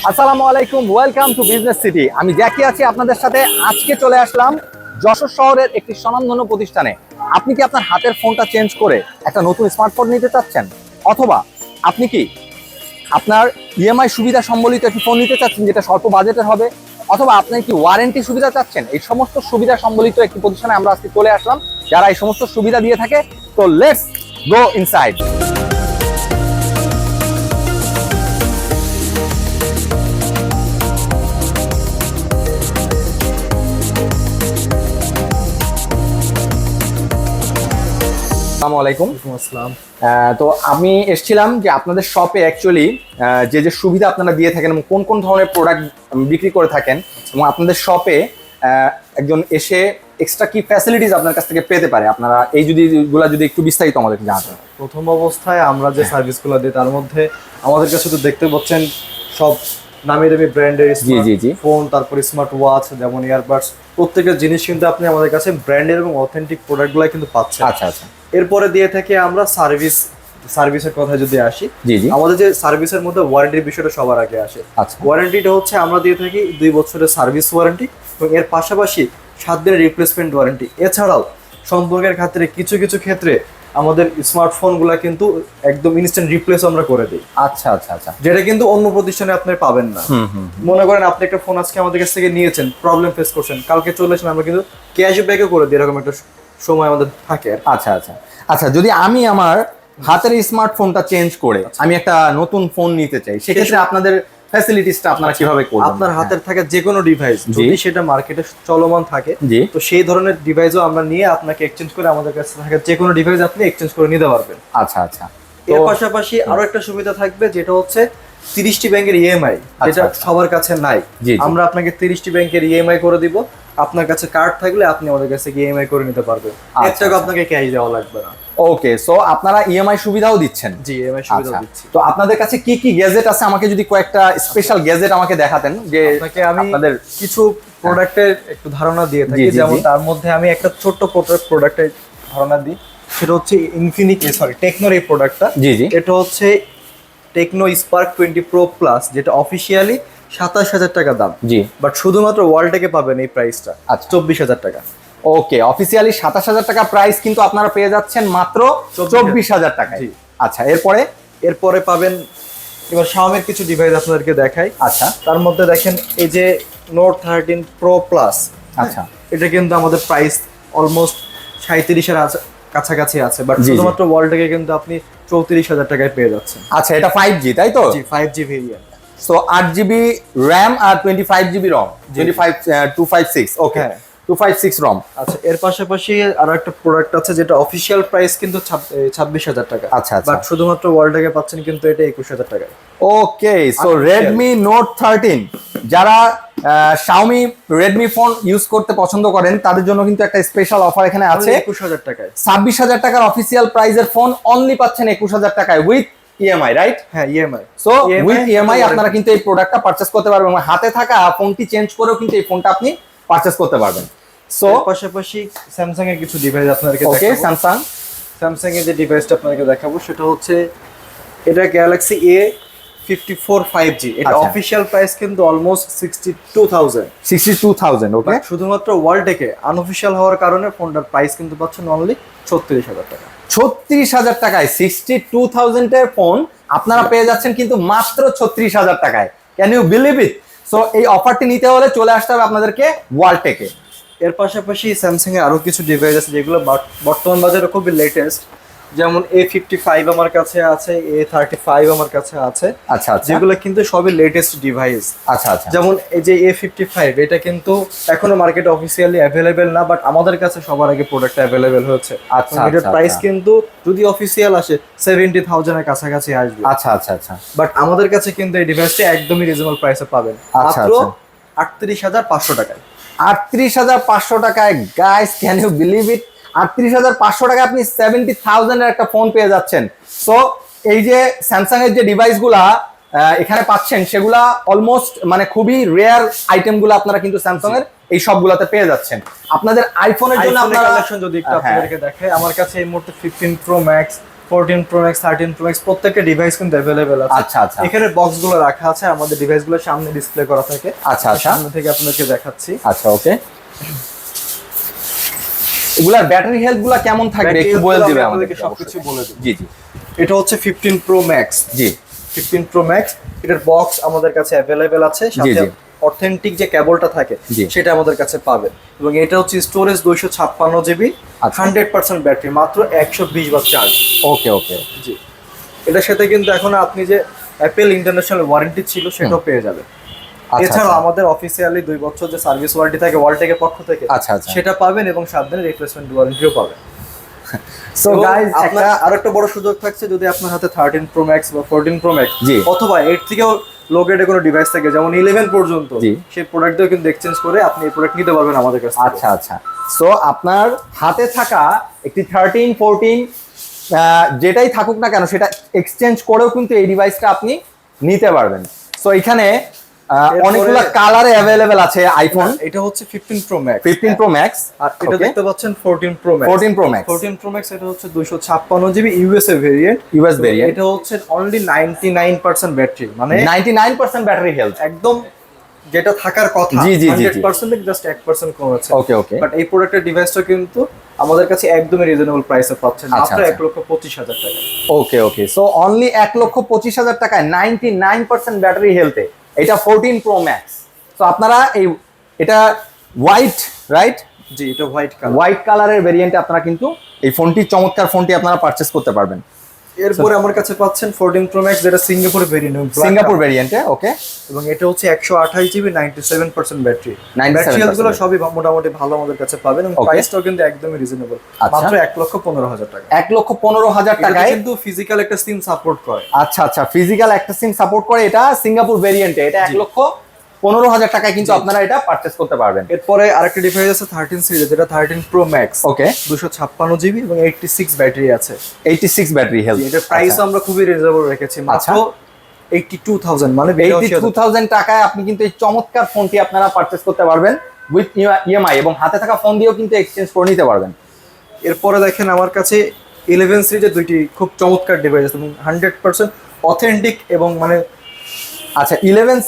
আসসালামু আলাইকুম, welcome to business city. আমি জ্যাকি আছি আপনাদের সাথে। আজকে চলে আসলাম যশোর শহরের একটি স্বনামধন্য প্রতিষ্ঠানে। আপনি কি আপনার হাতের ফোনটা চেঞ্জ করে একটা নতুন স্মার্টফোন নিতে চাচ্ছেন, অথবা আপনি কি আপনার ইএমআই সুবিধা সম্বলিত একটি ফোন নিতে চাচ্ছেন যেটা স্বল্প বাজেটের হবে, অথবা আপনি কি ওয়ারেন্টি সুবিধা চাচ্ছেন, এই সমস্ত সুবিধা সম্বলিত একটি প্রতিষ্ঠানে আমরা আজকে চলে আসলাম যারা এই সমস্ত সুবিধা দিয়ে থাকে। তো লেটস গো ইনসাইড। আসসালামু আলাইকুম। আসসালাম। তো আমি এসেছিলাম যে আপনাদের শপে অ্যাকচুয়ালি যে যে সুবিধা আপনারা দিয়ে থাকেন এবং কোন কোন ধরনের প্রোডাক্ট বিক্রি করে থাকেন, এবং আপনাদের শপে একজন এসে এক্সট্রা কি ফ্যাসিলিটিস আপনার কাছ থেকে পেতে পারে, আপনারা এই যদি একটু বিস্তারিত আমাদেরকে জানাতেন। প্রথম অবস্থায় আমরা যে সার্ভিসগুলো দিই তার মধ্যে আমাদের কাছে তো দেখতে পাচ্ছেন সব নামি দামি ব্র্যান্ডের ফোন, তারপর স্মার্ট ওয়াচ, যেমন ইয়ারবাডস, প্রত্যেকটা জিনিস কিন্তু আপনি আমাদের কাছে ব্র্যান্ডের এবং অথেন্টিক প্রোডাক্টগুলো কিন্তু পাচ্ছেন। আচ্ছা আচ্ছা। এরপরে দিয়ে থাকে আমরা সার্ভিসের কথা যদি আসি, আমাদের যে সার্ভিসের মধ্যে ওয়ারেন্টির বিষয়টা সবার আগে আসে। আচ্ছা, ওয়ারেন্টিটা হচ্ছে আমরা দিয়ে থাকি 2 বছরের সার্ভিস ওয়ারেন্টি এবং এর পাশাপাশি 7 দিনের রিপ্লেসমেন্ট ওয়ারেন্টি। এছাড়াও সম্পর্কের ক্ষেত্রে কিছু কিছু ক্ষেত্রে আমাদের স্মার্টফোনগুলো কিন্তু একদম ইনস্ট্যান্ট রিপ্লেস আমরা করে দিই। আচ্ছা আচ্ছা আচ্ছা, যেটা কিন্তু অন্য প্রতিষ্ঠানে আপনি পাবেন না। মনে করেন আপনি একটা ফোন আজকে আমাদের কাছ থেকে নিয়েছেন, প্রবলেম ফেস করছেন, কালকে চলে আসেন, আমরা কিন্তু ক্যাশব্যাকও করে দিই, এরকম একটা সময় আমাদের থাকে। আচ্ছা আচ্ছা আচ্ছা। যদি আমি আমার হাতের স্মার্টফোনটা চেঞ্জ করে আমি একটা নতুন ফোন নিতে চাই, সেক্ষেত্রে আপনাদের ফ্যাসিলিটিসটা আপনারা কিভাবে করবেন? আপনার হাতের থাকা যে কোনো ডিভাইস যদি সেটা মার্কেটে চলমান থাকে, তো সেই ধরনের ডিভাইসও আমরা নিয়ে আপনাকে এক্সচেঞ্জ করে আমাদের কাছে থাকা যে কোনো ডিভাইস আপনি এক্সচেঞ্জ করে নিতে পারবেন। আচ্ছা আচ্ছা। এর পাশাপাশি আরো একটা সুবিধা থাকবে, যেটা হচ্ছে 30টি ব্যাংকের ইএমআই, যেটা সবার কাছে নাই। আমরা আপনাকে 30টি ব্যাংকের ইএমআই করে দিব। আপনার কাছে কার্ড থাকলে আপনি আমাদের কাছে ইএমআই করে নিতে পারবেন, এর টাকা আপনাকে ক্যাশ দেওয়া লাগবে না। ওকে, সো আপনারা ইএমআই সুবিধাও দিচ্ছেন? জি, ইএমআই সুবিধাও দিচ্ছি। তো আপনাদের কাছে কি কি গ্যাজেট আছে, আমাকে যদি কয়েকটা স্পেশাল গ্যাজেট আমাকে দেখাতেন। যে আপনাকে আমি কিছু প্রোডাক্টের একটু ধারণা দিয়ে থাকি, যেমন তার মধ্যে আমি একটা ছোট্ট প্রোডাক্টের ধারণা দিই, সেটা হচ্ছে টেকনোর এই প্রোডাক্টটা। এটা হচ্ছে টেকনো স্পার্ক 20 প্রো প্লাস, যেটা অফিসিয়ালি 27,000 টাকা দাম। বাট শুধুমাত্র ওয়ার্ল্ডে পাবেন এই প্রাইসটা 24,000 টাকা। ওকে, অফিসিয়ালি 27,000 টাকা প্রাইস, কিন্তু আপনারা পেয়ে যাচ্ছেন মাত্র 24,000 টাকায়। আচ্ছা, এরপরে পাবেন এবার শাওমির কিছু ডিভাইস আপনাদেরকে দেখাই। আচ্ছা, তার মধ্যে দেখেন এই যে নোট 13 প্রো প্লাস। আচ্ছা, এটা কিন্তু আমাদের প্রাইস অলমোস্ট 37,000 কাছাকাছি আছে, বাট শুধুমাত্র ওয়ার্ল্ডে কিন্তু আপনি 34,000 টাকায় পেয়ে যাচ্ছেন। আচ্ছা, এটা 5G তাই তো? জি, 5G variant. So 8GB RAM আর 25GB ROM, 256। ওকে, 256 ROM। আচ্ছা, এর পাশাপাশি আরো একটা প্রোডাক্ট আছে যেটা অফিশিয়াল প্রাইস কিন্তু 26,000 টাকা। আচ্ছা আচ্ছা, বাট শুধুমাত্র ওয়ার্ল্ডে পাচ্ছেন কিন্তু এটা 21,000 টাকায়। ওকে, সো Redmi Note 13, যারা Xiaomi Redmi ফোন ইউজ করতে পছন্দ করেন তাদের জন্য কিন্তু একটা স্পেশাল অফার এখানে আছে। 21,000 টাকায় 26,000 টাকার অফিসিয়াল প্রাইসের ফোন অনলি পাচ্ছেন 21,000 টাকায় উইথ ইএমআই, রাইট? হ্যাঁ, ইএমআই। সো উইথ ইএমআই আপনারা কিন্তু এই প্রোডাক্টটা পারচেজ করতে পারবেন, এবং হাতে থাকা ফোনটি চেঞ্জ করেও কিন্তু এই ফোনটা আপনি পারচেজ করতে পারবেন। সো পাশাপাশি স্যামসাং এর কিছু ডিভাইস আপনাদেরকে দেখাবো। ওকে, স্যামসাং এর যে ডিভাইসটা আপনাদেরকে দেখাবো সেটা হচ্ছে এটা গ্যালাক্সি A54 5G। এটা অফিশিয়াল প্রাইস কিন্তু অলমোস্ট 62,000। ওকে, শুধুমাত্র ওয়ার্ল্ড থেকে আনঅফিশিয়াল হওয়ার কারণে ফোনটার প্রাইস কিন্তু পাচ্ছেন অনলি 36,000 টাকা। 36,000 টাকায় 62,000 এর ফোন আপনারা পেয়ে যাচ্ছেন কিন্তু মাত্র 36,000 টাকায়। Can you believe it? So এই অফারটি নিতে হলে চলে আসতে হবে আপনাদেরকে ওয়ার্ল্ড টেকে। এর পাশাপাশি স্যামসাং এর আরো কিছু ডিভাইস আছে যেগুলো বর্তমান বাজারে খুবই লেটেস্ট, যেমন A55 আমার কাছে আছে, A35 আমার কাছে আছে। আচ্ছা, যেগুলো কিন্তু সবই লেটেস্ট ডিভাইস। আচ্ছা আচ্ছা, যেমন এই যে A55, এটা কিন্তু এখনো মার্কেটে অফিসিয়ালি অ্যাভেলেবেল না, বাট আমাদের কাছে সবার আগে প্রোডাক্ট অ্যাভেলেবেল হচ্ছে। আচ্ছা, এটার প্রাইস কিন্তু যদি অফিসিয়াল আসে 70,000 এর কাছাকাছি আসবে। আচ্ছা আচ্ছা আচ্ছা, বাট আমাদের কাছে কিন্তু এই ডিভাইসটা একদমই রিজনেবল প্রাইসে পাবেন, মাত্র 38,500 টাকায়। 38,500 টাকায় guys, can you believe it? 38,500 টাকায় আপনি 70,000 এর একটা ফোন পেয়ে যাচ্ছেন। সো এই যে স্যামসাং এর যে ডিভাইসগুলা এখানে পাচ্ছেন, সেগুলা অলমোস্ট মানে খুবই রেয়ার আইটেমগুলো আপনারা কিন্তু স্যামসাং এর এই সবগুলাতে পেয়ে যাচ্ছেন। আপনাদের আইফোনের জন্য আপনারা কালেকশন যদি একটু আপনাদেরকে দেখাই, আমার কাছে এই মুহূর্তে 15 pro max, 14 Pro Max 13 Pro Max প্রত্যেকটা ডিভাইস কিন্তু अवेलेबल আছে। আচ্ছা আচ্ছা, এখানে বক্সগুলো রাখা আছে, আমাদের ডিভাইসগুলো সামনে ডিসপ্লে করা থাকে। আচ্ছা আচ্ছা, সামনে থেকে আপনাদেরকে দেখাচ্ছি। আচ্ছা ওকে, এগুলার ব্যাটারি হেলথ গুলা কেমন থাকবে একটু বলে দিবেন আমাদেরকে? সবকিছু বলে দেব। জি জি। এটা হচ্ছে 15 Pro Max। জি 15 Pro Max, এটার বক্স আমাদের কাছে अवेलेबल আছে, সাথে অথেন্টিক যে কেবলটা থাকে সেটা আমাদের কাছে পাবেন। এবং এটা হচ্ছে স্টোরেজ 256 জিবি, 100% ব্যাটারি, মাত্র 120 ওয়াট চার্জ। ওকে ওকে জি, এটার সাথে কিন্তু এখন আপনি যে অ্যাপেল ইন্টারন্যাশনাল ওয়ারেন্টি ছিল সেটাও পেয়ে যাবেন। এছাড়াও আমাদের অফিসিয়ালি 2 বছর যে সার্ভিস ওয়ারেন্টি থাকে ওয়ালটেকের পক্ষ থেকে, আচ্ছা আচ্ছা, সেটা পাবেন এবং 7 দিনের রিপ্লেসমেন্ট ওয়ারেন্টিও পাবেন। সো গাইস, আপনার আরেকটা বড় সুযোগ থাকছে, যদি আপনার হাতে 13 Pro Max বা 14 Pro Max অথবা এর থেকেও লো গ্রেডের কোনো ডিভাইস থাকে, যেমন 11 পর্যন্ত, সেই প্রোডাক্টও কিন্তু এক্সচেঞ্জ করে আপনি এই প্রোডাক্ট নিতে পারবেন আমাদের কাছে। আচ্ছা আচ্ছা, সো আপনার হাতে থাকা একটি 13 14 যেটাই থাকুক না কেন সেটা এক্সচেঞ্জ করেও কিন্তু এই ডিভাইসটা আপনি নিতে পারবেন। সো এখানে অনেকগুলো কালারে अवेलेबल আছে আইফোন। এটা হচ্ছে 15 Pro Max, 15 Pro Max, আর এটা দেখতে পাচ্ছেন 14 Pro Max। 14 Pro Max, 14 Pro Max এটা হচ্ছে 256 জিবি ইউএসএ ভেরিয়েন্ট। এটা হচ্ছে অনলি 99% ব্যাটারি, মানে 99% ব্যাটারি হেলথ, একদম যেটা থাকার কথা। 100% থেকে জাস্ট 1% কম আছে। ওকে ওকে, বাট এই প্রোডাক্টের ডিভাইসটা কিন্তু আমাদের কাছে একদমই রিজনেবল প্রাইসে পাচ্ছেন, মাত্র 1,25,000 টাকা। ওকে ওকে, সো অনলি 1,25,000 টাকায় 99% ব্যাটারি হেলথে এটা 14 Pro Max। তো আপনারা এটা হোয়াইট, রাইট? জি, এটা হোয়াইট কালারের ভেরিয়েন্টে আপনারা কিন্তু এই ফোনটি, চমৎকার ফোনটি আপনারা পারচেজ করতে পারবেন। এরপরে আমার কাছে পাচ্ছেন 14 Pro Max, যেটা সিঙ্গাপুর ভেরিয়েন্ট, সিঙ্গাপুর ভেরিয়েন্টে। ওকে, এবং এটা হচ্ছে 128 জিবি 97% ব্যাটারি। ব্যাটারি গুলো সবই মোটামুটি ভালো আমাদের কাছে পাবেন, এবং প্রাইসটাও কিন্তু একদমই রিজনেবল, মাত্র 1,15,000 টাকা। 1,15,000 টাকায় কিন্তু ফিজিক্যাল একটা সিম সাপোর্ট করে। আচ্ছা আচ্ছা, ফিজিক্যাল একটা সিম সাপোর্ট করে, এটা সিঙ্গাপুর ভেরিয়েন্টে, এটা 1,15,000 টাকায় কিন্তু আপনারা এটা পারচেজ করতে পারবেন। এরপরে আরেকটা ডিভাইস আছে 13 সিরিজ, যেটা 13 Pro Max। ওকে, 256 জিবি এবং 86 ব্যাটারি আছে। 86 ব্যাটারি হেলথ। এটার প্রাইস আমরা খুবই রিজনেবল রেখেছি, মাত্র 82,000, মানে 82,000 টাকায় আপনি কিন্তু এই চমৎকার ফোনটি আপনারা পারচেজ করতে পারবেন উইথ ইএমআই, এবং হাতে থাকা ফোন দিয়েও কিন্তু এক্সচেঞ্জ করে নিতে পারবেন। এরপরে দেখেন আমার কাছে 11 সিরিজের দুইটি খুব চমৎকার ডিভাইস আছে, এবং 100% অথেন্টিক, এবং মানে আচ্ছা, 11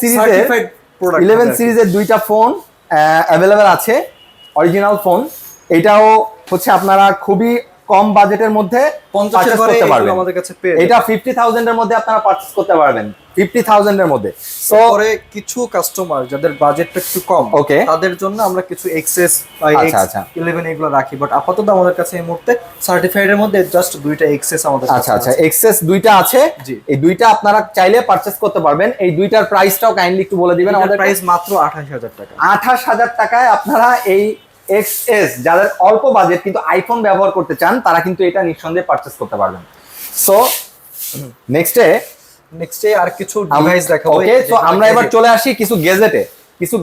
সিরিজের দুইটা ফোন অ্যাভেলেবেল আছে, অরিজিনাল ফোন। এটাও হচ্ছে আপনারা খুবই কম বাজেটের মধ্যে পারচেজ করতে পারবেন আমাদের কাছে। এটা 50,000 এর মধ্যে আপনারা পারচেজ করতে পারবেন, 50,000 এর মধ্যে। সো পরে কিছু কাস্টমার যাদের বাজেটটা একটু কম, তাদের জন্য আমরা কিছু এক্সএস বা X11 এগুলো রাখি, বাট আপাতত আমাদের কাছে এই মুহূর্তে সার্টিফাইড এর মধ্যে জাস্ট দুইটা এক্সএস আমাদের কাছে। আচ্ছা আচ্ছা, এক্সএস দুইটা আছে, এই দুইটা আপনারা চাইলে পারচেজ করতে পারবেন। এই দুইটার প্রাইসটাও কাইন্ডলি একটু বলে দিবেন আমাদের। প্রাইস মাত্র 28,000 টাকা। 28,000 টাকায় আপনারা এই XS, যাদের অল্প বাজেট কিন্তু আইফোন ব্যবহার করতে চান, তারা কিন্তু এটা নিঃসন্দেহে পারচেজ করতে পারবেন। সো নেক্সটে আর কিছু ডিভাইস দেখাবো। ওকে, তো আমরা এবার চলে আসি কিছু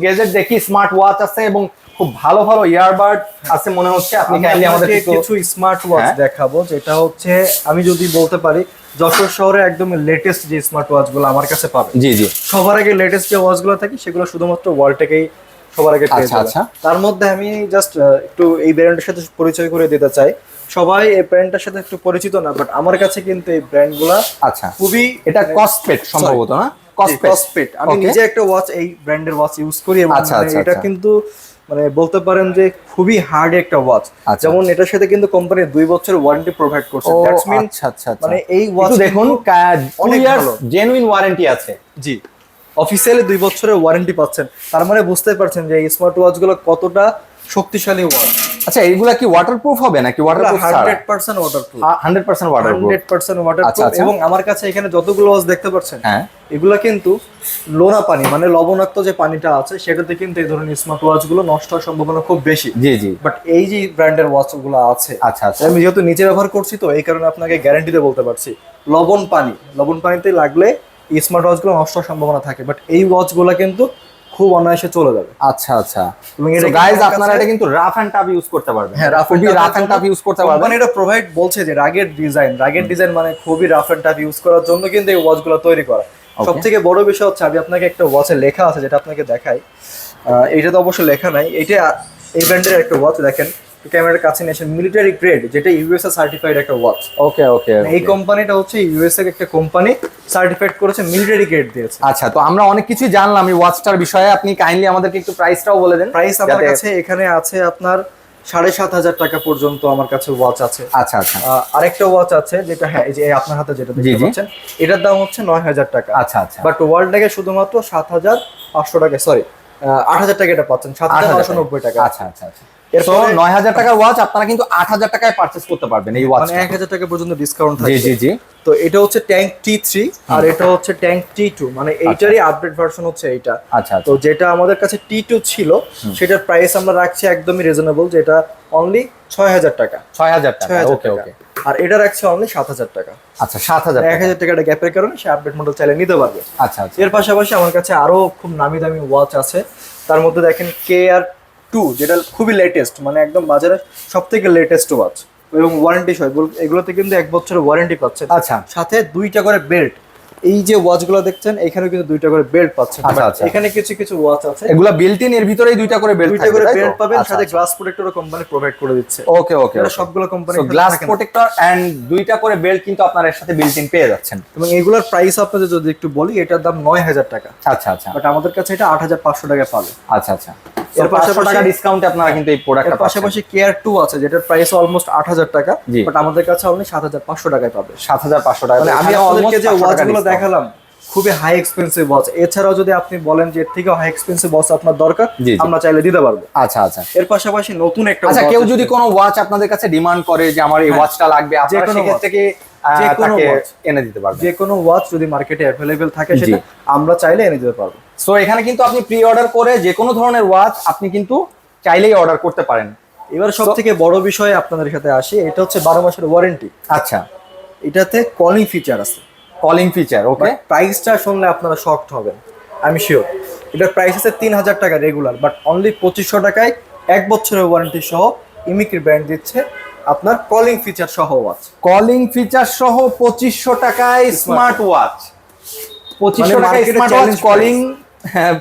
গেজেট দেখি। স্মার্ট ওয়াচ আছে এবং খুব ভালো ভালো ইয়ারবাড আছে মনে হচ্ছে। আপনি কাইন্ডলি আমাদের কিছু স্মার্ট ওয়াচ দেখাবো, যেটা হচ্ছে আমি যদি বলতে পারি যশোর শহরে একদম লেটেস্ট যে স্মার্ট ওয়াচ গুলো আমার কাছে পাবে। জি জি, সবার আগে লেটেস্ট যে ওয়াচ গুলো থাকে সেগুলো শুধুমাত্র ওয়ালটেকেই সবার আগে পেয়ে যাবেন। তার মধ্যে আমি জাস্ট একটু এই ব্র্যান্ডের সাথে পরিচয় করে দিতে চাই। সবাই এই ব্র্যান্ডটার সাথে একটু পরিচিত না, বাট আমার কাছে কিন্তু এই ব্র্যান্ডগুলো খুবই, এটা কসপেট সম্ভবত, না? কসপেট। আমি নিজে একটা ওয়াচ, এই ব্র্যান্ডের ওয়াচ ইউজ করি, এবং এটা কিন্তু মানে বলতে পারেন যে খুবই হার্ড একটা ওয়াচ। যেমন এটার সাথে কিন্তু কোম্পানি 2 বছরের ওয়ারেন্টি প্রোভাইড করছে। দ্যাটস মিন মানে এই ওয়াচ দেখুন 2 ইয়ার্স জেনুইন ওয়ারেন্টি আছে। জি, অফিসিয়ালি 2 বছরের ওয়ারেন্টি পাচ্ছেন। তার মানে বুঝতে পারছেন যে এই স্মার্ট ওয়াচগুলো কতটা শক্তিশালী ওয়াচ। আচ্ছা, এগুলা কি ওয়াটারপ্রুফ হবে নাকি ওয়াটারপ্রুফ? 100% ওয়াটারপ্রুফ। 100% ওয়াটারপ্রুফ। 100% ওয়াটারপ্রুফ। এবং আমার কাছে এখানে যতগুলো ওয়াচ দেখতে পাচ্ছেন, এগুলা কিন্তু লোনা পানি, মানে লবণাক্ত যে পানিটা আছে সেটাতে কিন্তু এই ধরনের স্মার্ট ওয়াচগুলো নষ্ট হওয়ার সম্ভাবনা খুব বেশি। জি জি, বাট এই যে ব্র্যান্ডের ওয়াচগুলো আছে, আচ্ছা আচ্ছা, আমি যেহেতু নিজে ব্যবহার করছি তো এই কারণে আপনাকে গ্যারান্টিতে বলতে পারছি, লবণ পানিতে লাগলে এই স্মার্ট ওয়াচগুলো নষ্ট হওয়ার সম্ভাবনা থাকে, বাট এই ওয়াচগুলো কিন্তু খুব অনায়াসে চলে যাবে। আচ্ছা আচ্ছা, এবং এটা গাইস আপনারা এটা কিন্তু রাফ এন্ড টাফ ইউজ করতে পারবেন। হ্যাঁ, রাফ এন্ড টাফ ইউজ করতে পারবেন। মানে এটা প্রোভাইড বলছে যে রাগেড ডিজাইন মানে খুবই রাফ এন্ড টাফ ইউজ করার জন্য কিন্তু এই ওয়াচগুলো তৈরি করা। সবথেকে বড় বিষয় হচ্ছে আমি আপনাকে একটা ওয়াচে লেখা আছে যেটা আপনাকে দেখাই। এটা তো অবশ্য লেখা নাই, এটা এই ব্র্যান্ডের একটা ওয়াচ, দেখেন ক্যামেরার কাছে নিয়ে আসেন, মিলিটারি গ্রেড, যেটা ইউএসএ সার্টিফাইড একটা ওয়াচ। ওকে ওকে, এই কোম্পানিটা হচ্ছে ইউএসএ একটা কোম্পানি, সার্টিফাইড করেছে, মিলিটারি গ্রেড দিয়েছে। আচ্ছা, তো আমরা অনেক কিছুই জানলাম এই ওয়াচটার বিষয়ে। আপনি কাইন্ডলি আমাদেরকে একটু প্রাইসটাও বলে দেন। প্রাইস আমার কাছে এখানে আছে আপনার 7,500 টাকা পর্যন্ত আমার কাছে ওয়াচ আছে। আচ্ছা আচ্ছা, আরেকটা ওয়াচ আছে যেটা, হ্যাঁ এই যে আপনার হাতে যেটা দেখতে পাচ্ছেন, এটার দাম হচ্ছে 9,000 টাকা। আচ্ছা আচ্ছা, বাট ওয়ার্ল্ড টাকা শুধুমাত্র 7,500 টাকা, সরি 8,000 টাকা এটা পাচ্ছেন, 7,990 টাকা। আচ্ছা আচ্ছা আচ্ছা। এরপর 9,000 টাকার ওয়াচ আপনারা কিন্তু 8,000 টাকায় পারচেজ করতে পারবেন এই ওয়াচ, মানে 1,000 টাকা পর্যন্ত ডিসকাউন্ট থাকবে। জি জি জি। তো এটা হচ্ছে ট্যাঙ্ক T3 আর এটা হচ্ছে ট্যাঙ্ক T2, মানে এইটারই আপডেট ভার্সন হচ্ছে এইটা। আচ্ছা, তো যেটা আমাদের কাছে T2 ছিল সেটার প্রাইস আমরা রাখছি একদমই রিজনেবল, যেটা অনলি 6,000 টাকা। 6,000 টাকা, ওকে ওকে। আর এটা রাখছি অনলি 7,000 টাকা। আচ্ছা, 7,000 টাকা, 1,000 টাকাটা গ্যাপের কারণে সে আপডেট মডেল চাইলে নিতে পারবে। আচ্ছা আচ্ছা। এর পাশাপাশি আমার কাছে আরো খুব নামি দামি ওয়াচ আছে। তার মধ্যে দেখেন KR2, যেটা খুবই লেটেস্ট, মানে একদম বাজারে সব থেকে লেটেস্ট ওয়াচ, এবং ওয়ারেন্টি সহ এগুলোতে কিন্তু 1 বছরের ওয়ারেন্টি পাচ্ছেন। আচ্ছা, সাথে 2টা করে বেল্ট। এই যে ওয়াচগুলো দেখছেন এখানে কিন্তু 2টা করে বেল্ট পাচ্ছেন। আচ্ছা আচ্ছা। এখানে কিছু কিছু ওয়াচ আছে এগুলা বিল্ট ইন, এর ভিতরেই 2টা করে বেল্ট থাকবে, 2টা করে বেল্ট পাবেন, আচ্ছা, সাথে আচ্ছা। গ্লাস প্রোটেক্টরও কোম্পানি প্রোভাইড করে দিচ্ছে। ওকে ওকে, এটা সবগুলো কোম্পানি গ্লাস প্রোটেক্টর এন্ড 2টা করে বেল্ট কিন্তু আপনারা এর সাথে বিল্ট ইন পেয়ে যাচ্ছেন। এবং এগুলোর প্রাইস আপনাদের যদি একটু বলি, এটার দাম 9,000 টাকা। আচ্ছা আচ্ছা, বাট আমাদের কাছে এটা 8,500 টাকায় পাবে। আচ্ছা আচ্ছা। এর পাশাপাশি টাকা ডিসকাউন্টে আপনারা কিন্তু এই প্রোডাক্টটা পাচ্ছেন। পাশাপাশি KR2 আছে, যেটার প্রাইস অলমোস্ট 8,000 টাকা, জি। বাট আমাদের কাছে অনলি 7,500 টাকায় পাবে। 7,500 টাকা, মানে আমি আপনাদেরকে যে ওয়াচগুলো দেখালাম খুবই হাই এক্সপেন্সিভ ওয়াচ। এছাড়াও যদি আপনি বলেন যে এর থেকে হাই এক্সপেন্সিভ ওয়াচ আপনার দরকার, আমরা চাইলে দিতে পারবো। আচ্ছা আচ্ছা। এর পাশাপাশি নতুন একটা, আচ্ছা, কেউ যদি কোনো ওয়াচ আপনাদের কাছে ডিমান্ড করে যে আমার এই ওয়াচটা লাগবে, আপনারা সেক্ষেত্রে কি তাকে এনে দিতে পারবেন? যে কোনো ওয়াচ যদি মার্কেটে অ্যাভেলেবেল থাকে সেটা আমরা চাইলে এনে দিতে পারবো। সো এখানে কিন্তু আপনি প্রি অর্ডার করে যে কোনো ধরনের ওয়াচ আপনি কিন্তু চাইলেই অর্ডার করতে পারেন। এবার সব থেকে বড় বিষয় আপনাদের সাথে আসি, এটা হচ্ছে 12 মাসের ওয়ারেন্টি। আচ্ছা, এটাতে কলিং ফিচার আছে। কলিং ফিচার, ওকে। প্রাইসটা শুনলে আপনারা শকড হবেন, আমি শিওর। এটার প্রাইস আছে 3,000 টাকা রেগুলার, বাট অনলি 2,500 টাকায় 1 বছরের ওয়ারেন্টি সহ ইমিক্রি ব্র্যান্ড দিচ্ছে আপনার কলিং ফিচার সহ ওয়াচ। কলিং ফিচার সহ 2,500 টাকায় স্মার্ট ওয়াচ, 2,500 টাকায় স্মার্ট ওয়াচ কলিং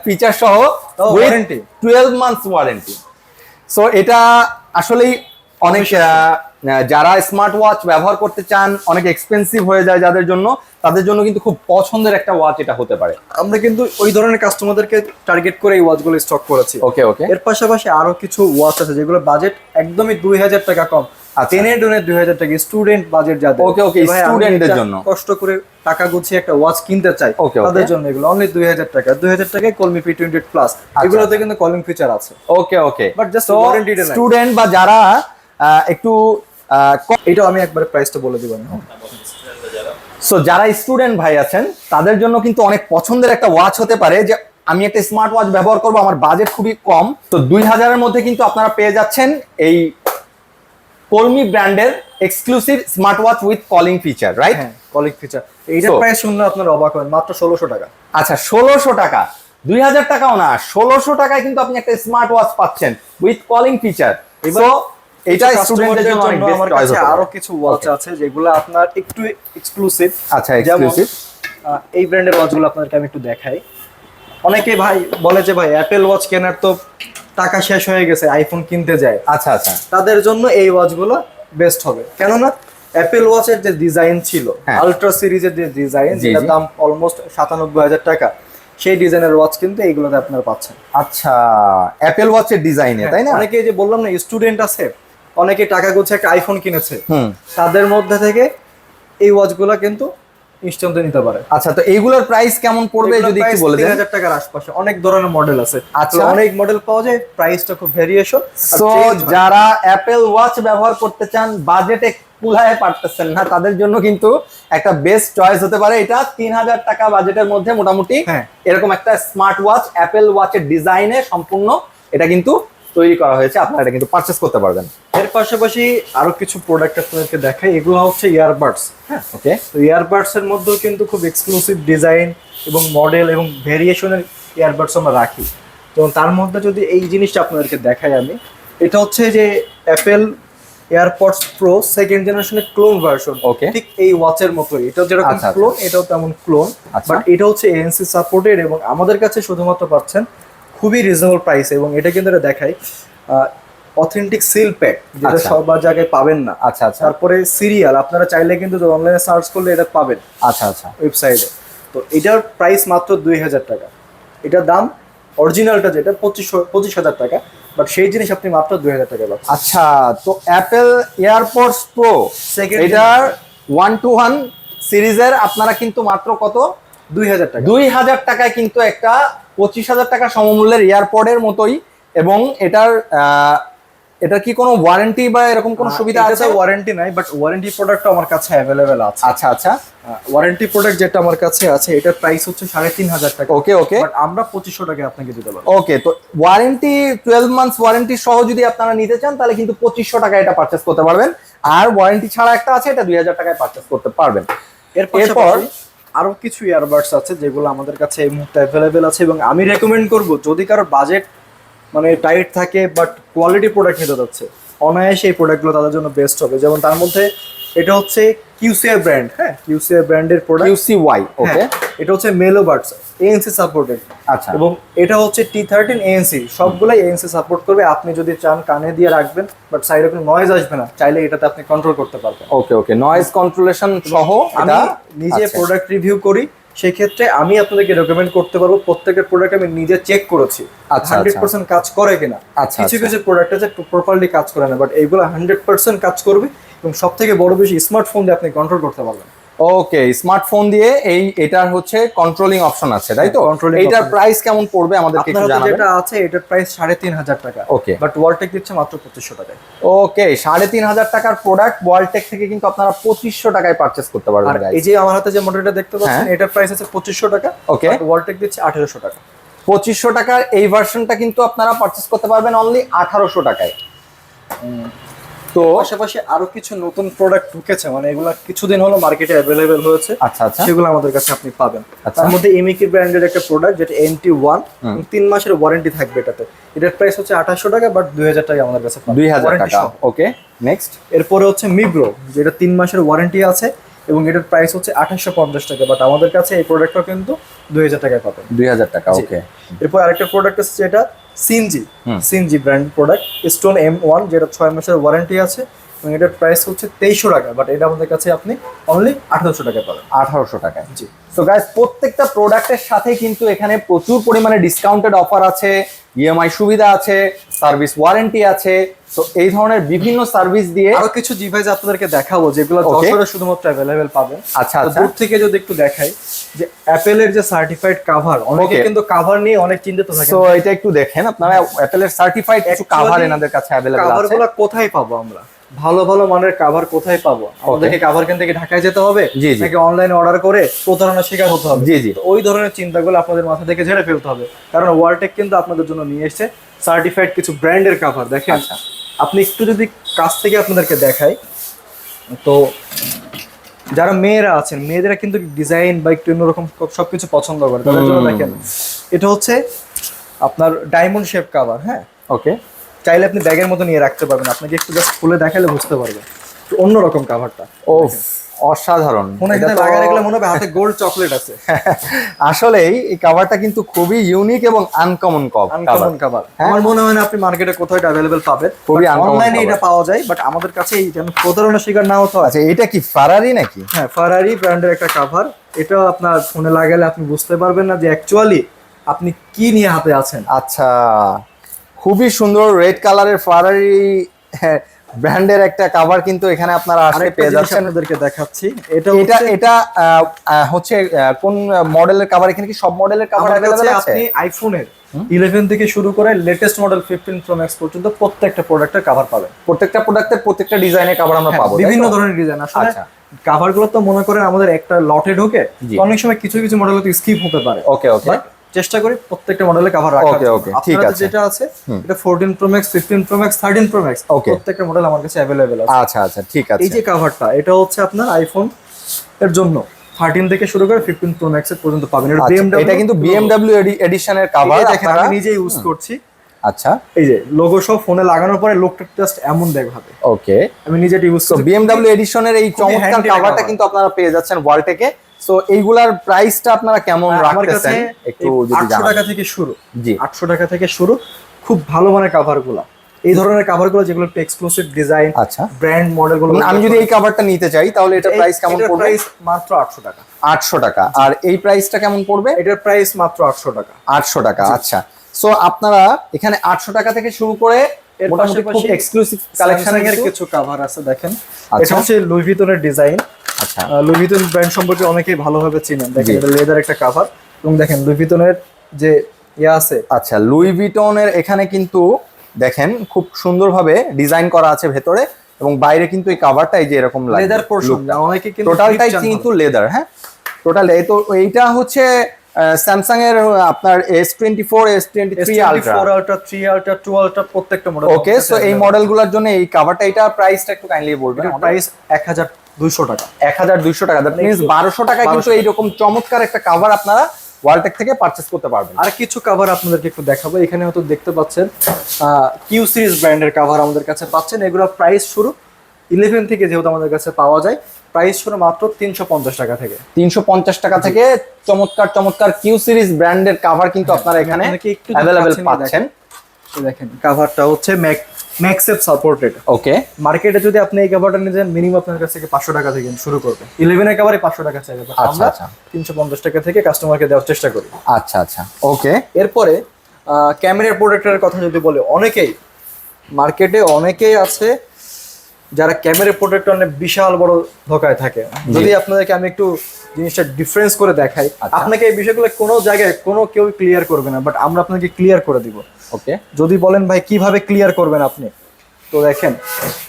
ফিচার সহ ওয়ারেন্টি, 12 মান্থস ওয়ারেন্টি। সো এটা আসলেই অনেক, যারা স্মার্ট ওয়াচ ব্যবহার করতে চান, অনেক এক্সপেন্সিভ হয়ে যায় যাদের জন্য, তাদের জন্য কিন্তু খুব পছন্দের একটা ওয়াচ এটা হতে পারে। আমরা কিন্তু ওই ধরনের কাস্টমারদেরকে টার্গেট করে এই ওয়াচগুলো স্টক করেছি। ওকে ওকে। এর পাশাপাশি আরো কিছু ওয়াচ আছে যেগুলো বাজেট একদমই 2,000 টাকা কম, টেনে 2,000 টাকা, স্টুডেন্ট বাজেট যাদের। ওকে ওকে, স্টুডেন্টদের জন্য কষ্ট করে টাকা গুছিয়ে একটা ওয়াচ কিনতে চাই, তাদের জন্য এগুলো অনলি 2,000 টাকা। 2,000 টাকায় কলমি P28 প্লাস, এগুলোতে কিন্তু কলিং ফিচার আছে। ওকে ওকে, বাট জাস্ট ওয়ারেন্টি না। স্টুডেন্ট বা যারা একটু এটাও আমি একবারে প্রাইসটা বলে দিব না। সো যারা স্টুডেন্ট ভাই আছেন তাদের জন্য কিন্তু অনেক পছন্দের একটা ওয়াচ হতে পারে, যে আমি একটা স্মার্ট ওয়াচ ব্যবহার করব, আমার বাজেট খুবই কম। তো 2,000 এর মধ্যে কিন্তু আপনারা পেয়ে যাচ্ছেন এই কলমি ব্র্যান্ডের exclusive smart watch with calling feature, right? হ্যাঁ, কলিং ফিচার। এইটার প্রাইস শুনলে আপনারা অবাক হবেন, মাত্র 1,600 টাকা। আচ্ছা, 1,600 টাকা, 2,000 টাকাও না, 1,600 টাকায় কিন্তু আপনি একটা স্মার্ট ওয়াচ পাচ্ছেন উইথ কলিং ফিচার। সো এটা স্টুডেন্টদের জন্য অনেক বেস্ট আমার চয়েস কাছে হবে। আরো কিছু ওয়াচ আছে যেগুলো আপনার একটু এক্সক্লুসিভ। আচ্ছা, এক্সক্লুসিভ। এই ব্র্যান্ডের ওয়াচগুলো আপনাদেরকে আমি একটু দেখাই। অনেকে ভাই বলে যে ভাই অ্যাপেল ওয়াচ কেনার তো টাকা শেষ হয়ে গেছে, আইফোন কিনতে যায়। আচ্ছা আচ্ছা, তাদের জন্য এই ওয়াচগুলো বেস্ট হবে, কেননা অ্যাপেল ওয়াচের যে ডিজাইন ছিল, আলট্রা সিরিজের যে ডিজাইন, যেটার দাম অলমোস্ট 97,000 টাকা, সেই ডিজাইনের ওয়াচ কিন্তু এইগুলোতে আপনারা পাচ্ছেন। আচ্ছা, অ্যাপেল ওয়াচের ডিজাইনে, তাই না? অনেকে যে বললাম না স্টুডেন্ট আছে, অনেকে টাকা গুছিয়ে একটা আইফোন কিনেছে, তাদের মধ্যে থেকে এই ওয়াচগুলো কিন্তু ইনস্ট্যান্টলি নিতে পারে। আচ্ছা, তো এইগুলোর প্রাইস কেমন পড়বে যদি একটু বলে দেন? 3,000 টাকার আশপাশে অনেক ধরনের মডেল আছে। আচ্ছা, অনেক মডেল পাওয়া যায়, প্রাইসটা খুব ভেরিয়েশন। সো যারা অ্যাপেল ওয়াচ ব্যবহার করতে চান, বাজেটে কুলায় পারতেছেন না, তাদের জন্য কিন্তু একটা বেস্ট চয়েস হতে পারে এটা। 3,000 টাকা বাজেটের মধ্যে মোটামুটি এরকম একটা স্মার্ট ওয়াচ, অ্যাপেল ওয়াচের ডিজাইনে সম্পূর্ণ এটা কিন্তু তৈরি করা হয়েছে, আপনারা এটা কিন্তু পারচেজ করতে পারবেন। এর পাশাপাশি আরো কিছু প্রোডাক্ট আপনাদেরকে দেখাই। এগুলো হচ্ছে ইয়ারবাডস। হ্যাঁ, ওকে। তো ইয়ারবাডস এর মধ্যেও কিন্তু খুব এক্সক্লুসিভ ডিজাইন এবং মডেল এবং ভেরিয়েশনের ইয়ারবাডস আমরা রাখি। তো তার মধ্যে যদি এই জিনিসটা আপনাদেরকে দেখাই আমি, এটা হচ্ছে যে অ্যাপেল এয়ারপডস প্রো সেকেন্ড জেনারেশনের ক্লোন ভার্সন। ওকে, ঠিক এই ওয়াচের মতোই, এটাও যেরকম ক্লোন, এটাও তেমন ক্লোন, বাট এটা হচ্ছে ANC সাপোর্টেড এবং আমাদের কাছে শুধুমাত্র পাচ্ছেন খুবই রিজনেবল প্রাইস। এবং এটা কিন্তু দেখাই অথেন্টিক সিল প্যাক, যেটা সবার জায়গায় পাবেন না। আচ্ছা আচ্ছা। তারপরে সিরিয়াল আপনারা চাইলে কিন্তু অনলাইনে সার্চ করলে এটা পাবেন। আচ্ছা আচ্ছা, ওয়েবসাইটে। তো এটার প্রাইস মাত্র 2000 টাকা। এটার দাম অরিজিনালটা যেটা 25,000 টাকা, বাট সেই জিনিস আপনি মাত্র 2000 টাকা পাচ্ছেন। আচ্ছা, তো অ্যাপেল এয়ারপডস প্রো এটার 1-to-1 সিরিজের আপনারা কিন্তু মাত্র কত, 2000 টাকা। 2000 টাকায় কিন্তু একটা 25,000 টাকা সমমূল্যের এয়ারপডের মতোই। এবং এটা কি কোনো ওয়ারেন্টি বা এরকম কোনো সুবিধা আছে? ওয়ারেন্টি নাই, বাট ওয়ারেন্টি প্রোডাক্টও আমার কাছে অ্যাভেলেবেল আছে। আচ্ছা আচ্ছা, ওয়ারেন্টি প্রোডাক্ট যেটা আমার কাছে আছে এটার প্রাইস হচ্ছে 3,500 টাকা। ওকে ওকে, বাট আমরা 2500 টাকা আপনাকে দিতে পারবো। ওকে, তো ওয়ারেন্টি 12 মান্থস ওয়ারেন্টি সহ যদি আপনারা নিতে চান তাহলে কিন্তু 2500 টাকা এটা পারচেজ করতে পারবেন। আর ওয়ারেন্টি ছাড়া একটা আছে, এটা 2000 টাকায় পারচেজ করতে পারবেন। এরপর আরো কিছু ইয়ারবাডস আছে যেগুলো আমাদের কাছে এই মুহূর্তে অ্যাভেলেবেল আছে, এবং আমি রেকমেন্ড করব যদি কারো বাজেট মানে টাইট থাকে বাট কোয়ালিটি প্রোডাক্ট নিতে যাচ্ছে, অনায়াসে এই প্রোডাক্টগুলো তাদের জন্য বেস্ট হবে। যেমন তার মধ্যে এটা হচ্ছে কিউসিআই ব্র্যান্ড, হ্যাঁ কিউসিআই ব্র্যান্ডের প্রোডাক্ট, কিউসিওয়াই, ওকে। এটা হচ্ছে মেলোবাডস এএনসি সাপোর্টেড। আচ্ছা, এবং এটা হচ্ছে T13 এএনসি, সবগুলাই এএনসি সাপোর্ট করবে। আপনি যদি চান কানে দিয়ে রাখবেন বাট সাইডে কোনো নয়েজ আসবে না, চাইলে এটাতে আপনি কন্ট্রোল করতে পারবেন। ওকে ওকে, নয়েজ কন্ট্রোলেশন সহ। আমি নিজে প্রোডাক্ট রিভিউ করি, সেই ক্ষেত্রে আমি আপনাদেরকে রেকমেন্ড করতে পারবো। প্রত্যেকের প্রোডাক্ট আমি নিজে চেক করেছি 100% কাজ করে কিনা। কিছু কিছু প্রোডাক্ট আছে প্রপারলি কাজ করে না, বাট এইগুলো 100% কাজ করবে। এবং সব থেকে বড় বিষয়, স্মার্টফোন দিয়ে আপনি কন্ট্রোল করতে পারবেন। ওকে, স্মার্টফোন দিয়ে এটার হচ্ছে কন্ট্রোলিং অপশন আছে, তাই তো? এটার প্রাইস কেমন পড়বে আমাদেরকে একটু জানাবেন? যেটা আছে এটার প্রাইস 3,500 টাকা। ওকে, বাট ওয়ালটেক দিচ্ছে মাত্র 2500 টাকায়। ওকে, 3,500 টাকার প্রোডাক্ট ওয়ালটেক থেকে কিন্তু আপনারা 2500 টাকায় পারচেজ করতে পারবেন। আর এই যে আমার হাতে যে মডেলটা দেখতে পাচ্ছেন এটার প্রাইস আছে 2500 টাকা। ওকে, ওয়ালটেক দিচ্ছে 1800 টাকা। 2500 টাকার এই ভার্সনটা কিন্তু আপনারা পারচেজ করতে পারবেন অনলি 1800 টাকায়। তো পাশাপাশি আরো কিছু নতুন প্রোডাক্ট ঢুকেছে, মানে এগুলা কিছুদিন হলো মার্কেটে অ্যাভেলেবেল হয়েছে। আচ্ছা আচ্ছা, সেগুলো আমাদের কাছে আপনি পাবেন। তার মধ্যে এমিকি ব্র্যান্ডের একটা প্রোডাক্ট যেটা NT1, 3 মাসের ওয়ারেন্টি থাকবে এটাতে। এটার প্রাইস হচ্ছে 2800 টাকা, বাট 2000 টাকা আমাদের কাছে পাবেন। 2000 টাকা। ওকে, নেক্সট। এরপরে হচ্ছে মিব্রো, যেটা 3 মাসের ওয়ারেন্টি আছে এবং এটার প্রাইস হচ্ছে 2850 টাকা, বাট আমাদের কাছে এই প্রোডাক্টটা কিন্তু 2000 টাকায় পাবেন। 2000 টাকা, ওকে। এরপর আরেকটা প্রোডাক্ট আছে যেটা CNG brand product, stone M1, যেটা 6 মাসের ওয়ারেন্টি আছে এবং এটার প্রাইস হচ্ছে 2300 টাকা, বাট এটা আমাদের কাছে আপনি অনলি 1800 টাকা পাবেন। 1800 টাকায়, জি। সো গাইস, প্রত্যেকটা প্রোডাক্টের সাথে কিন্তু এখানে প্রচুর পরিমাণে ডিসকাউন্টেড অফার আছে, ইএমআই সুবিধা আছে, সার্ভিস ওয়ারেন্টি আছে। তো এই ধরনের বিভিন্ন সার্ভিস দিয়ে আরো কিছু ডিভাইস আপনাদেরকে দেখাবো যেগুলো যশোরে শুধুমাত্র অ্যাভেলেবেল পাবেন। আচ্ছা আচ্ছা, দূর থেকে যদি একটু দেখাই, যে অ্যাপেলের যে সার্টিফাইড কাভার, অনেকে কিন্তু কাভার নিয়ে অনেক চিন্তিত থাকে। সো এটা একটু দেখেন আপনারা, অ্যাপেলের সার্টিফাইড কিছু কাভার এনাদের কাছে অ্যাভেলেবল আছে। কাভারগুলো কোথায় পাবো আমরা? ভালো ভালো মানের কাভার কোথায় পাবো? আমাদেরকে কাভার কিনতে কি ঢাকায় যেতে হবে, নাকি অনলাইনে অর্ডার করে প্রতারণার শিকার হতে হবে? জি জি, ওই ধরনের চিন্তাগুলো আপনাদের মাথা থেকে ঝেড়ে ফেলতে হবে, কারণ ওয়ালটেক কিন্তু আপনাদের জন্য নিয়ে এসেছে সার্টিফাইড কিছু ব্র্যান্ডের কাভার। দেখেন, আপনি একটু যদি কাছ থেকে আপনাদেরকে দেখাই, তো যারা মেয়েরা আছেন, মেয়েদেরা কিন্তু ডিজাইন বা একটু অন্যরকম সবকিছু পছন্দ করে, তাদের জন্য দেখেন এটা হচ্ছে আপনার ডায়মন্ড শেপ কাভার। হ্যাঁ, ওকে, চাইলে আপনি ব্যাগের মতো নিয়ে রাখতে পারবেন। আপনাকে একটু জাস্ট খুলে দেখালে বুঝতে পারবেন অন্যরকম কাভারটা। ও অসাধারণ, এটা লাগায় রাখলে মনে হবে হাতে গোল্ড চকলেট আছে। আসলেই এই কাভারটা কিন্তু খুবই ইউনিক এবং আনকমন কাভার। আমার মনে হয় না আপনি মার্কেটে কোথাও এটা अवेलेबल পাবেন। খুবই আনকমন, অনলাইনে এটা পাওয়া যায়, বাট আমাদের কাছে এই যেন প্রতারণার শিকার না হতে হয়। আচ্ছা, এটা কি ফারারি নাকি? হ্যাঁ, ফারারি ব্র্যান্ডের একটা কাভার। এটা আপনার ফোনে লাগালে আপনি বুঝতে পারবেন না যে অ্যাকচুয়ালি আপনি কি নিয়ে হাতে আছেন। আচ্ছা, খুবই সুন্দর রেড কালারের ফারারি ব্র্যান্ডের একটা কভার কিন্তু এখানে আপনারা আসলে পেয়ে যাচ্ছেন। আপনাদেরকে দেখাচ্ছি, এটা হচ্ছে কোন মডেলের কভার? এখানে কি সব মডেলের কভার अवेलेबल আছে? আপনি আইফোনের 11 থেকে শুরু করে লেটেস্ট মডেল 15 প্রো ম্যাক্স পর্যন্ত প্রত্যেকটা প্রোডাক্টের কভার পাবেন। প্রত্যেকটা প্রোডাক্টের প্রত্যেকটা ডিজাইনের কভার আমরা পাবো, বিভিন্ন ধরনের ডিজাইন। আসলে কভার গুলো তো মনে করেন আমাদের একটা লটে ঢোকে, অনেক সময় কিছু কিছু মডেল তো স্কিপ হতে পারে। ওকে ওকে, চেষ্টা করি প্রত্যেকটা মডেলে কভার রাখার। ওকে ওকে, ঠিক আছে। যেটা আছে এটা 14 pro max, 15 pro max, 13 pro max, প্রত্যেকটা মডেল আমার কাছে अवेलेबल আছে। আচ্ছা আচ্ছা, ঠিক আছে। এই যে কভারটা, এটা হচ্ছে আপনার আইফোন এর জন্য 13 থেকে শুরু করে 15 প্রো ম্যাক্স এর পর্যন্ত পাবেন। এটা কিন্তু BMW এডিশনের কভার, দেখেন আমি নিজে ইউজ করছি। আচ্ছা, এই যে লোগো সব ফোনে লাগানোর পরে লুকটা জাস্ট এমন দেখাবে। ওকে, আমি নিজে ইউজ করছি। BMW এডিশনের এই চমৎকার কভারটা কিন্তু আপনারা পেয়ে যাচ্ছেন ওয়ালটেকে। সো এইগুলার প্রাইসটা আপনারা কেমন রাখতেছেন একটু যদি জানান। 800 টাকা থেকে শুরু। জি, 800 টাকা থেকে শুরু, খুব ভালো মানের কভারগুলো। এই ধরনের কভারগুলো যেগুলো একটু এক্সক্লুসিভ ডিজাইন, আচ্ছা, ব্র্যান্ড মডেলগুলো। আমি যদি এই কভারটা নিতে চাই তাহলে এটা প্রাইস কেমন পড়বে? প্রাইস মাত্র 800 টাকা। 800 টাকা। আর এই প্রাইসটা কেমন পড়বে? এটার প্রাইস মাত্র 800 টাকা। 800 টাকা, আচ্ছা। সো আপনারা এখানে 800 টাকা থেকে শুরু করে মোটামুটি খুব এক্সক্লুসিভ কালেকশনের কিছু কভার আছে দেখেন। এটা হচ্ছে লুই ভিতনের ডিজাইন। আচ্ছা, লুই ভিতন ব্র্যান্ড সম্পর্কে অনেকেই ভালোভাবে চিনেন। দেখেন এটা লেদার একটা কভার, এবং দেখেন লুই ভিতনের যে ইয়া আছে। আচ্ছা, লুই ভিটনের এখানে কিন্তু দেখেন খুব সুন্দরভাবে ডিজাইন করা আছে ভেতরে, এবং বাইরে কিন্তু এই কভারটা এই যে এরকম লাগে লেদার পোরশন। অনেকে কিন্তু টোটালটাই কিন্তু লেদার। হ্যাঁ, টোটাল। এই তো এইটা হচ্ছে স্যামসাং এর আপনার S24, S23 ultra, 3 ultra, 2 ultra প্রত্যেকটা মডেল। ওকে, সো এই মডেলগুলোর জন্য এই কভারটা, এটা প্রাইসটা একটু কাইন্ডলি বলবেন। প্রাইস 1200 টাকা। 1200 টাকা, দ্যাট মিন্স 1200 টাকায় কিন্তু এইরকম চমৎকার একটা কভার আপনারা ওয়ালটেক থেকে পারচেজ করতে পারবেন। আর কিছু কভার আপনাদেরকে একটু দেখাবো। এখানে হয়তো দেখতে পাচ্ছেন কিউ সিরিজ ব্র্যান্ডের কভার আমাদের কাছে পাচ্ছেন। এগুলো প্রাইস শুরু 11 থেকে, যেহেতু আমাদের কাছে পাওয়া যায়, প্রাইস শুরু মাত্র 350 টাকা থেকে। 350 টাকা থেকে চমৎকার চমৎকার কিউ সিরিজ ব্র্যান্ডের কভার কিন্তু আপনারা এখানে अवेलेबल পাচ্ছেন। দেখেন কভারটা হচ্ছে ম্যাক্সেপ সাপোর্টেড। ওকে, মার্কেটে যদি আপনি এই কভারটা নিতে চান মিনিমাম আপনার কাছ থেকে 500 টাকা থেকে শুরু করবে। 11 এর কভারে 500 টাকা চাইবে, আমরা 350 টাকা থেকে কাস্টমারকে দেওয়ার চেষ্টা করি। আচ্ছা আচ্ছা, ওকে। এরপরে ক্যামেরার প্রোডাক্টের কথা যদি বলি, অনেকেই মার্কেটে অনেকেই আছে যারা ক্যামেরা প্রোডাক্ট অনেক বিশাল বড় ধোকায় থাকে। যদি আপনাদেরকে আমি একটু জিনিসটা ডিফারেন্স করে দেখাই, আপনাকে এই বিষয়গুলো কোনো জায়গায় কোনো কেউ ক্লিয়ার করবে না, বাট আমরা আপনাকে ক্লিয়ার করে দিব। ওকে, যদি বলেন ভাই কিভাবে ক্লিয়ার করবেন আপনি, তো দেখেন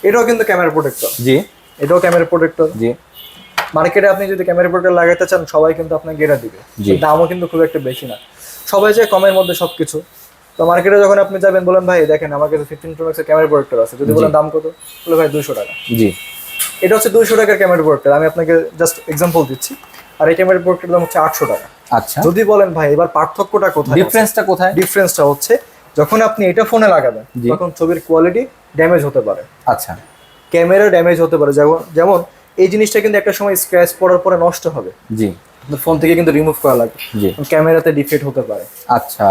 এটাও কিন্তু ক্যামেরা প্রোটেক্টর। জি, এটাও ক্যামেরা প্রোটেক্টর। জি, মার্কেটে আপনি যদি ক্যামেরা প্রোটেক্টর লাগাতে চান সবাই কিন্তু আপনাকে এটা দিবে, দামও কিন্তু খুব একটা বেশি না। সবাই যে কমের মধ্যে সবকিছু। তো মার্কেটে যখন আপনি যাবেন বলেন ভাই দেখেন আমার কাছে 15 Pro Max এর ক্যামেরা প্রোটেক্টর আছে, যদি বলেন দাম কত, বলে ভাই 200 টাকা। জি, এটা হচ্ছে 200 টাকার ক্যামেরা প্রোটেক্টর, আমি আপনাকে জাস্ট এক্সাম্পল দিচ্ছি। আর এই ক্যামেরা প্রোটেক্টর দাম হচ্ছে 800 টাকা। আচ্ছা, যদি বলেন ভাই এবার পার্থক্যটা কোথায়, ডিফারেন্সটা কোথায়? ডিফারেন্সটা হচ্ছে যখন আপনি এটা ফোনে লাগাবেন তখন ছবির কোয়ালিটি ড্যামেজ হতে পারে। আচ্ছা, ক্যামেরা ড্যামেজ হতে পারে, যেমন এই জিনিসটা কিন্তু একটা সময় স্ক্র্যাচ পড়ার পরে নষ্ট হবে। জি, আপনার ফোন থেকে কিন্তু রিমুভ করা লাগবে। জি, ক্যামেরাতে ডিফেক্ট হতে পারে। আচ্ছা,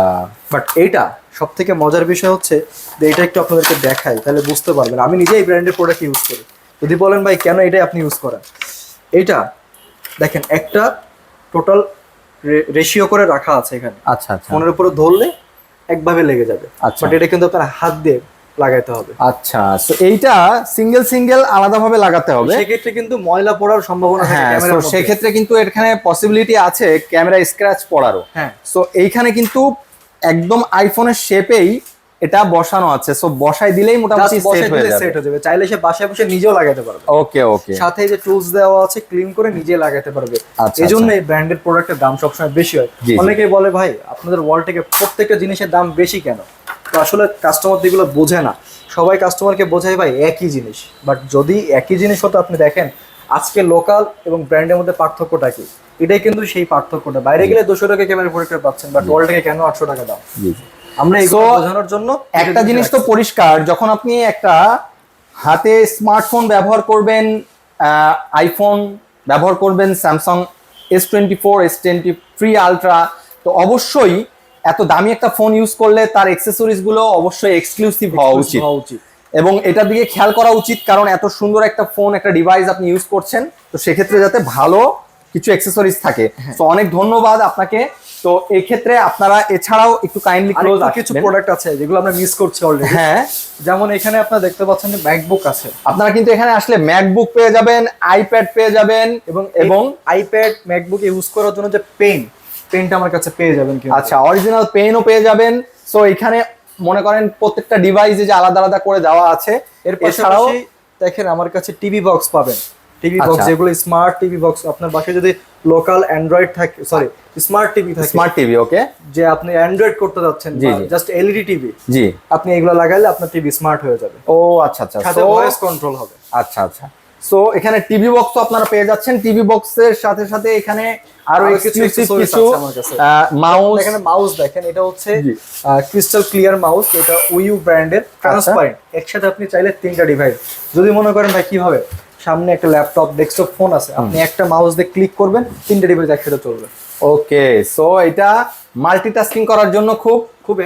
বাট এইটা সব থেকে মজার বিষয় হচ্ছে যে এটা একটু আপনাদেরকে দেখাই, তাহলে বুঝতে পারবেন। আমি নিজেই ব্র্যান্ডের প্রোডাক্ট ইউজ করি। যদি বলেন ভাই কেন এটাই আপনি ইউজ করেন, এইটা দেখেন একটা টোটাল রেশিও করে রাখা আছে এখানে। আচ্ছা, আচ্ছা, ফোনের উপরে ধরলে একভাবে লেগে যাবে, আচ্ছা, বাট এটা কিন্তু আপনার হাত দিয়ে লাগাইতে হবে। আচ্ছা, সো এইটা সিঙ্গেল সিঙ্গেল আলাদাভাবে লাগাতে হবে, সেক্ষেত্রে কিন্তু ময়লা পড়ার সম্ভাবনা থাকে হ্যাঁ। ক্যামেরার সো মধ্যে। সেক্ষেত্রে কিন্তু এখানে পসিবিলিটি আছে ক্যামেরা স্ক্র্যাচ পড়ারও। হ্যাঁ, সো এইখানে কিন্তু একদম আইফোনের শেপেই এটা বসানো আছে, সো বসাই দিলেই মোটামুটি সেট হয়ে যাবে। চাইলে সে বাসায় বসে নিজেও লাগাতে পারবে। ওকে, ওকে, সাথে এই যে টুলস দেওয়া আছে ক্লিন করে নিজে লাগাতে পারবে। আচ্ছা, এই জন্য এই ব্র্যান্ডেড প্রোডাক্টের দাম সবসময় বেশি হয়। অনেকেই বলে ভাই আপনাদের ওয়ালটেকে প্রত্যেকটা জিনিসের দাম বেশি কেন, তো আসলে কাস্টমার এগুলো বোঝে না। সবাই কাস্টমারকে বোঝায় ভাই একই জিনিস, বাট যদি একই জিনিস হতো, আপনি দেখেন আজকে লোকাল এবং ব্র্যান্ডের মধ্যে পার্থক্যটা কি, এটাই কিন্তু সেই পার্থক্যটা। বাইরে গেলে 200 টাকা ক্যামেরা প্রোডাক্টর পাচ্ছেন, বাট ওয়ালটেকে কেন 800 টাকা দাম? আমরা এগুলো বোঝানোর জন্য একটা জিনিস তো পরিষ্কার, যখন আপনি একটা হাতে স্মার্টফোন ব্যবহার করবেন, আইফোন ব্যবহার করবেন, স্যামসাং S24, S23 আলট্রা, তো অবশ্যই এত দামি একটা ফোন ইউজ করলে তার অ্যাক্সেসরিজ গুলো অবশ্যই এক্সক্লুসিভ হওয়া উচিত, এবং এটার দিকে খেয়াল করা উচিত, কারণ এত সুন্দর একটা ফোন, একটা ডিভাইস আপনি ইউজ করছেন, তো সেক্ষেত্রে যাতে ভালো কিছু অ্যাক্সেসরিজ থাকে। তো অনেক ধন্যবাদ আপনাকে। তো এই ক্ষেত্রে আপনারা এছাড়াও একটু কাইন্ডলি ক্লোজ কিছু প্রোডাক্ট আছে যেগুলো আমরা মিস করছি অলরেডি। হ্যাঁ, যেমন এখানে আপনারা দেখতে পাচ্ছেন যে ম্যাকবুক আছে। আপনারা কিন্তু এখানে আসলে ম্যাকবুক পেয়ে যাবেন, আইপ্যাড পেয়ে যাবেন, এবং আইপ্যাড ম্যাকবুক ইউজ করার জন্য যে পেনটা আমার কাছে পেয়ে যাবেন। আচ্ছা, অরিজিনাল পেনও পেয়ে যাবেন। সো এখানে মনে করেন প্রত্যেকটা ডিভাইসে যে আলাদা আলাদা করে দেওয়া আছে। এছাড়াও দেখেন আমার কাছে টিভি বক্স পাবেন, টিভি বক্স যেগুলো স্মার্ট টিভি বক্স। আপনার বাসায় যদি লোকাল অ্যান্ড্রয়েড থাকে, সরি স্মার্ট টিভি থাকে, স্মার্ট টিভি, ওকে, যে আপনি অ্যান্ড্রয়েড করতে যাচ্ছেন, জাস্ট এলইডি টিভি, জি, আপনি এগুলো লাগাইলে আপনার টিভি স্মার্ট হয়ে যাবে। ও আচ্ছা, আচ্ছা, সাথে ভয়েস কন্ট্রোল হবে। আচ্ছা, আচ্ছা, সো এখানে টিভি বক্স তো আপনারা পেয়ে যাচ্ছেন। টিভি বক্সের সাথে সাথে এখানে আরো এক্সক্লুসিভ কিছু মাউস, এখানে মাউস দেখেন, এটা হচ্ছে ক্রিস্টাল ক্লিয়ার মাউস, এটা উইউ ব্র্যান্ডের ট্রান্সপারেন্ট। একসাথে আপনি চাইলে 3টা ডিভাইস, যদি মনে করেন ভাই কিভাবে সামনে একটা ল্যাপটপ ডেস্কটপ ফোন আছে, আপনি একটা মাউস দিয়ে ক্লিক করবেন, 3টে ডিভাইস একসাথে চলবে। ওকে, সো এটা মাল্টিটাস্কিং করার জন্য খুব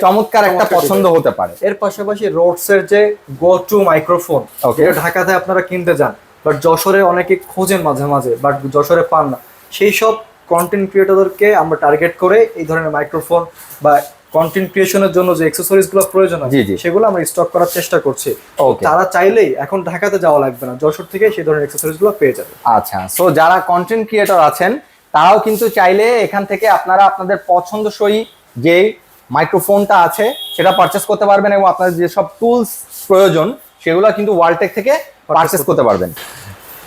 চমৎকার একটা পছন্দ হতে পারে। এর পাশাপাশি রোডসের যে গো টু মাইক্রোফোন, এটা ঢাকাতে আপনারা কিনতে যান, বাট যশোরে অনেকে খোঁজেন মাঝে মাঝে, বাট যশোরে পান না। সেই সব কন্টেন্ট ক্রিয়েটরদেরকে আমরা টার্গেট করে এই ধরনের মাইক্রোফোন বা কন্টেন্ট ক্রিয়েশনের জন্য যে অ্যাকসেসরিজ গুলো প্রয়োজন হয় সেগুলো আমরা স্টক করার চেষ্টা করছি। তারা চাইলেই এখন ঢাকাতে যাওয়া লাগবে না, যশোর থেকে সেই ধরনের অ্যাকসেসরিজ গুলো পেয়ে যাবে। আচ্ছা, সো যারা কন্টেন্ট ক্রিয়েটর আছেন তারাও কিন্তু চাইলে এখান থেকে আপনারা আপনাদের পছন্দসই যে মাইক্রোফোনটা আছে সেটা পারচেস করতে পারবেন, এবং আপনাদের যেসব টুলস প্রয়োজন সেগুলো কিন্তু ওয়ালটেক থেকে পারচেস করতে পারবেন।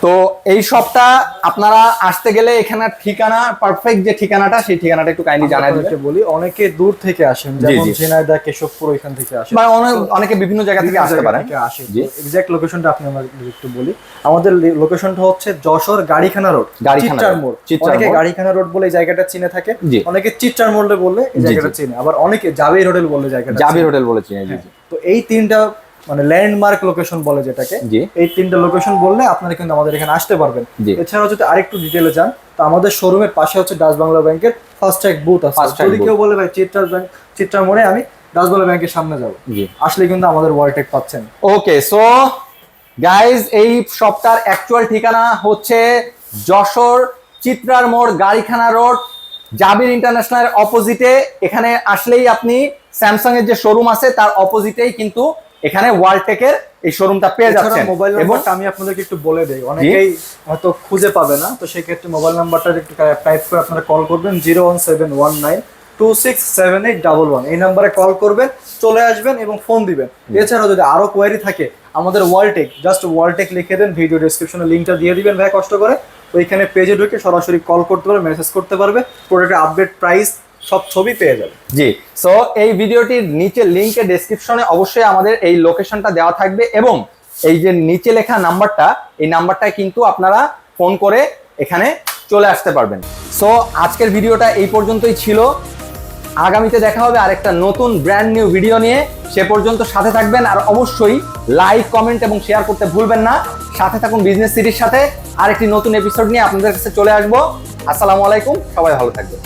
তো এই শপটা আপনারা আসতে গেলে এখানে ঠিকানা, পারফেক্ট যে ঠিকানাটা, সেই ঠিকানাটা একটু কাইন্ডলি জানাই দিতে বলি। অনেকে দূর থেকে আসেন, যেমন ঝিনাইদহ, কেশবপুর, ওইখান থেকে আসেন, মানে অনেকে বিভিন্ন জায়গা থেকে আসতে পারেন। এক্সাক্ট লোকেশনটা আপনি আমাকে একটু বলি। আমাদের লোকেশনটা হচ্ছে যশোর গাড়িখানা রোড, চিত্রার মোড়। অনেকে গাড়িখানা রোড বলে এই জায়গাটা চিনে থাকে, অনেকে চিত্রার মোড়ে বললে এই জায়গাটা চিনে, আবার অনেকে জাবির হোটেল বলে জায়গাটা, জাবির হোটেল বলে চিনে। তো এই তিনটা মানে ল্যান্ডমার্ক লোকেশন বলে যেটাকে, এই তিনটা লোকেশন বললে আপনারা কিন্তু আমাদের এখানে আসতে পারবেন। এছাড়াও যদি আরেকটু ডিটেলে যান, তো আমাদের শোরুমের পাশে হচ্ছে ডাচ বাংলা ব্যাংকের ফার্স্ট ট্র্যাক বুথ আছে। যদি কেউ বলে ভাই চিত্রার মোড়ে আমি ডাচ বাংলা ব্যাংকের সামনে যাবো, আসলে কিন্তু আমাদের ওয়ালটেক পাচ্ছেন। ওকে, সো গাইজ, এই শপটার অ্যাকচুয়াল ঠিকানা হচ্ছে যশোর চিত্রার মোড়, গাড়িখানা রোড, জাবির ইন্টারন্যাশনাল অপোজিটে। এখানে আসলেই আপনি স্যামসাং এর যে শোরুম আছে তার অপোজিটেই কিন্তু এখানে ওয়ালটেকের এই শোরুমটা পেয়ে যাচ্ছেন। মোবাইল নাম্বারটা আমি আপনাদেরকে একটু বলে দেই, অনেকেই হয়তো খুঁজে পাবে না, তো সেই ক্ষেত্রে মোবাইল নাম্বারটা একটু টাইপ করে আপনারা কল করবেন 01719267811। এই নাম্বারে কল করবেন, চলে আসবেন এবং ফোন দিবেন। এছাড়াও যদি আরো কোয়ারি থাকে, আমাদের ওয়ালটেক, জাস্ট ওয়ালটেক লিখে দেন, ভিডিও ডেসক্রিপশনে লিঙ্কটা দিয়ে দিবেন ভাই কষ্ট করে, ওইখানে পেজে ঢুকে সরাসরি কল করতে পারবে, মেসেজ করতে পারবে, প্রোডাক্টের আপডেট, প্রাইস সব ছবি পেয়ে যাবে। জি, সো এই ভিডিওটির নিচে লিংকে ডেসক্রিপশনে অবশ্যই আমাদের এই লোকেশনটা দেওয়া থাকবে, এবং এই যে নিচে লেখা নাম্বারটা, এই নাম্বারটায় কিন্তু আপনারা ফোন করে এখানে চলে আসতে পারবেন। সো আজকের ভিডিওটা এই পর্যন্তই ছিল। আগামীতে দেখা হবে আরেকটা নতুন ব্র্যান্ড নিউ ভিডিও নিয়ে। সে পর্যন্ত সাথে থাকবেন, আর অবশ্যই লাইক, কমেন্ট এবং শেয়ার করতে ভুলবেন না। সাথে থাকুন বিজনেস সিটির সাথে। আরেকটি নতুন এপিসোড নিয়ে আপনাদের কাছে চলে আসবো। আসসালামু আলাইকুম, সবাই ভালো থাকবেন।